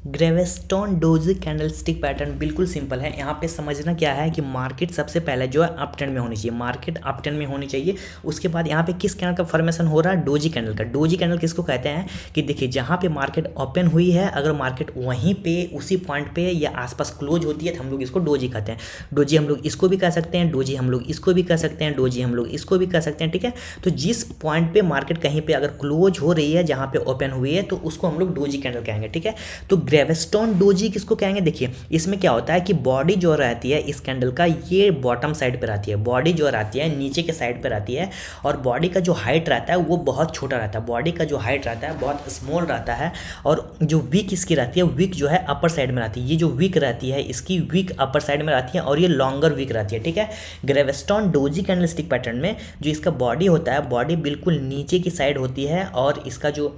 ग्रेविस्टोन doji candlestick pattern बिल्कुल simple है। यहाँ पे समझना क्या है कि मार्केट सबसे पहले जो है अप ट्रेंड में होनी चाहिए, मार्केट अप ट्रेंड में होनी चाहिए। उसके बाद यहाँ पे किस कैंडल का फॉर्मेशन हो रहा है, डोजी कैंडल का। डोजी कैंडल किसको कहते हैं कि देखिए जहाँ पे मार्केट ओपन हुई है, अगर मार्केट वहीं पे उसी पॉइंट पे या आसपास क्लोज होती है तो हम लोग इसको डोजी कहते हैं। डोजी हम लोग इसको भी कह सकते हैं, डोजी हम लोग इसको भी कह सकते हैं, डोजी हम लोग इसको भी कह सकते हैं, ठीक है। तो जिस पॉइंट पे मार्केट कहीं पे अगर क्लोज हो रही है, जहाँ पे ओपन हुई है, तो उसको हम लोग डोजी कैंडल कहेंगे, ठीक है। तो ग्रेविस्टोन डोजी किसको कहेंगे, देखिए इसमें क्या होता है कि बॉडी जो रहती है इस कैंडल का, ये बॉटम साइड पे रहती है, बॉडी जो रहती है नीचे के साइड पे रहती है, और बॉडी का जो हाइट रहता है वो बहुत छोटा रहता है, बॉडी का जो हाइट रहता है बहुत स्मॉल रहता है, और जो विक इसकी रहती है, विक जो है अपर साइड में रहती है। ये जो विक रहती है इसकी विक अपर साइड में रहती है, और ये लॉन्गर विक रहती है, ठीक है। ग्रेविस्टोन डोजी कैंडलस्टिक पैटर्न में जो इसका बॉडी होता है, बॉडी बिल्कुल नीचे की साइड होती है, और इसका जो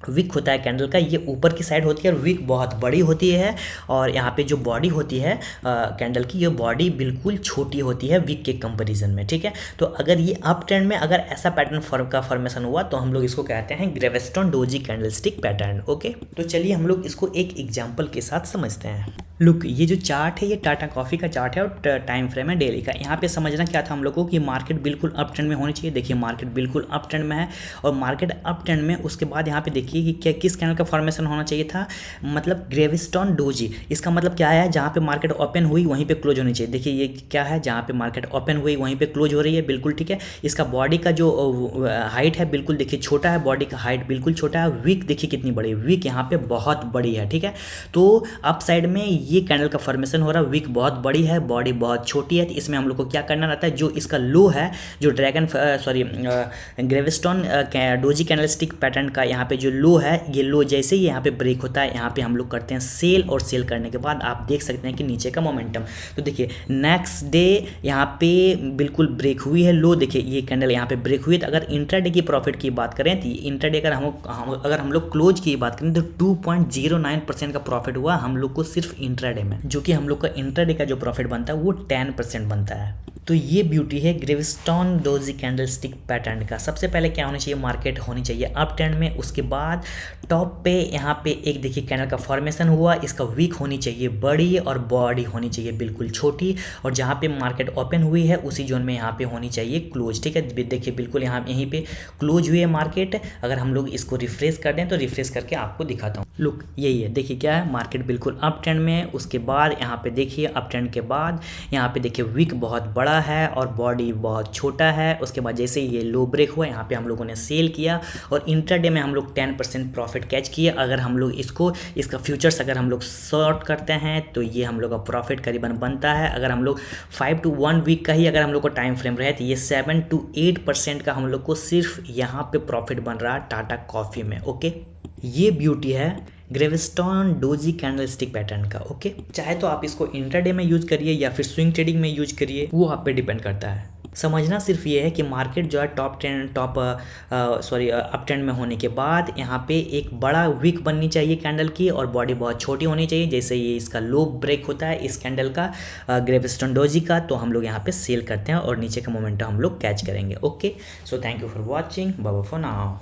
विक होता है कैंडल का, ये ऊपर की साइड होती है, और विक बहुत बड़ी होती है। और यहाँ पे जो बॉडी होती है कैंडल की, ये बॉडी बिल्कुल छोटी होती है विक के कंपैरिजन में, ठीक है। तो अगर ये अप ट्रेंड में अगर ऐसा पैटर्न का फॉर्मेशन हुआ तो हम लोग इसको कहते हैं ग्रेविस्टोन डोजी कैंडलस्टिक पैटर्न, ओके। तो चलिए हम लोग इसको एक एग्जाम्पल के साथ समझते हैं। लुक, ये जो चार्ट है ये टाटा कॉफ़ी का चार्ट है, और टाइम फ्रेम है डेली का। यहाँ पे समझना क्या था हम लोग को कि मार्केट बिल्कुल अप ट्रेंड में होनी चाहिए। देखिए मार्केट बिल्कुल अप ट्रेंड में है, और मार्केट अप ट्रेंड में उसके बाद यहाँ पे देखिए कि क्या किस कैंडल का फॉर्मेशन होना चाहिए था, मतलब ग्रेविस्टोन डोजी। इसका मतलब क्या है, जहाँ पे मार्केट ओपन हुई वहीं पे क्लोज होनी चाहिए। देखिए ये क्या है, जहाँ पे मार्केट ओपन हुई वहीं पे क्लोज हो रही है, बिल्कुल ठीक है। इसका बॉडी का जो हाइट है बिल्कुल देखिए छोटा है, बॉडी का हाइट बिल्कुल छोटा है। वीक देखिए कितनी बड़ी है, वीक यहाँ पे बहुत बड़ी है, ठीक है। तो अप साइड में ये कैंडल का फॉर्मेशन हो रहा है, वीक बहुत बड़ी है, बॉडी बहुत छोटी है। तो इसमें हम लोग को क्या करना रहता है, जो इसका लो है, जो ग्रेविस्टोन डोजी कैंडलस्टिक पैटर्न का यहाँ पे जो लो है, ये लो जैसे ही यहाँ पे ब्रेक होता है, यहाँ पे हम लोग करते हैं सेल, और सेल करने के बाद आप देख सकते हैं कि नीचे का मोमेंटम। तो देखिए नेक्स्ट डे यहाँ पे बिल्कुल ब्रेक हुई है लो, देखिए ये कैंडल यहाँ पे ब्रेक हुई है। तो अगर इंट्राडे की प्रॉफिट की बात करें तो इंट्राडे अगर हम लोग क्लोज की बात करें तो 2.09% का प्रॉफिट हुआ हम लोग को सिर्फ इंट्राडे में, जो कि हम लोग का इंट्राडे का जो प्रॉफिट बनता है वो 10% बनता है। तो ये ब्यूटी है ग्रेविस्टोन डोजी कैंडलस्टिक पैटर्न का। सबसे पहले क्या होना चाहिए, मार्केट होनी चाहिए अप ट्रेंड में। उसके बाद टॉप पे यहाँ पे एक देखिए कैंडल का फॉर्मेशन हुआ, इसका वीक होनी चाहिए बड़ी, और बॉडी होनी चाहिए बिल्कुल छोटी, और जहाँ पे मार्केट ओपन हुई है उसी जोन में यहाँ पे होनी चाहिए क्लोज, ठीक है। देखिए बिल्कुल यहाँ यहीं पे क्लोज हुई है मार्केट। अगर हम लोग इसको रिफ्रेश कर दें तो रिफ्रेश करके आपको दिखाता हूँ। लुक यही है, देखिए क्या है, मार्केट बिल्कुल अप ट्रेंड में है। उसके बाद यहाँ पे देखिए अप ट्रेंड के बाद यहाँ पे देखिए वीक बहुत बड़ा है और बॉडी बहुत छोटा है। उसके बाद जैसे ये लो ब्रेक हुआ, यहाँ पे हम लोगों ने सेल किया, और इंट्राडे में हम लोग 10% प्रॉफिट कैच किए। अगर हम लोग इसका फ्यूचर्स अगर हम लोग शॉर्ट करते हैं तो ये हम लोग का प्रॉफिट करीबन बनता है। अगर हम लोग 5 to 1 वीक का ही अगर हम लोग को टाइम फ्रेम रहे तो ये 7 to 8% का हम लोग को सिर्फ यहाँ पे प्रॉफिट बन रहा है टाटा कॉफ़ी में, ओके। ये ब्यूटी है ग्रेविस्टोन डोजी कैंडलस्टिक पैटर्न का, ओके। चाहे तो आप इसको इंट्राडे में यूज करिए या फिर स्विंग ट्रेडिंग में यूज करिए, वो आप पे डिपेंड करता है। समझना सिर्फ ये है कि मार्केट जो है अप ट्रेंड में होने के बाद यहाँ पे एक बड़ा विक बननी चाहिए कैंडल की, और बॉडी बहुत छोटी होनी चाहिए। जैसे ये इसका लो ब्रेक होता है इस कैंडल का ग्रेविस्टोन डोजी का, तो हम लोग यहाँ पे सेल करते हैं और नीचे का मोमेंटम हम लोग कैच करेंगे, okay. So thank you for watching, bye bye for now.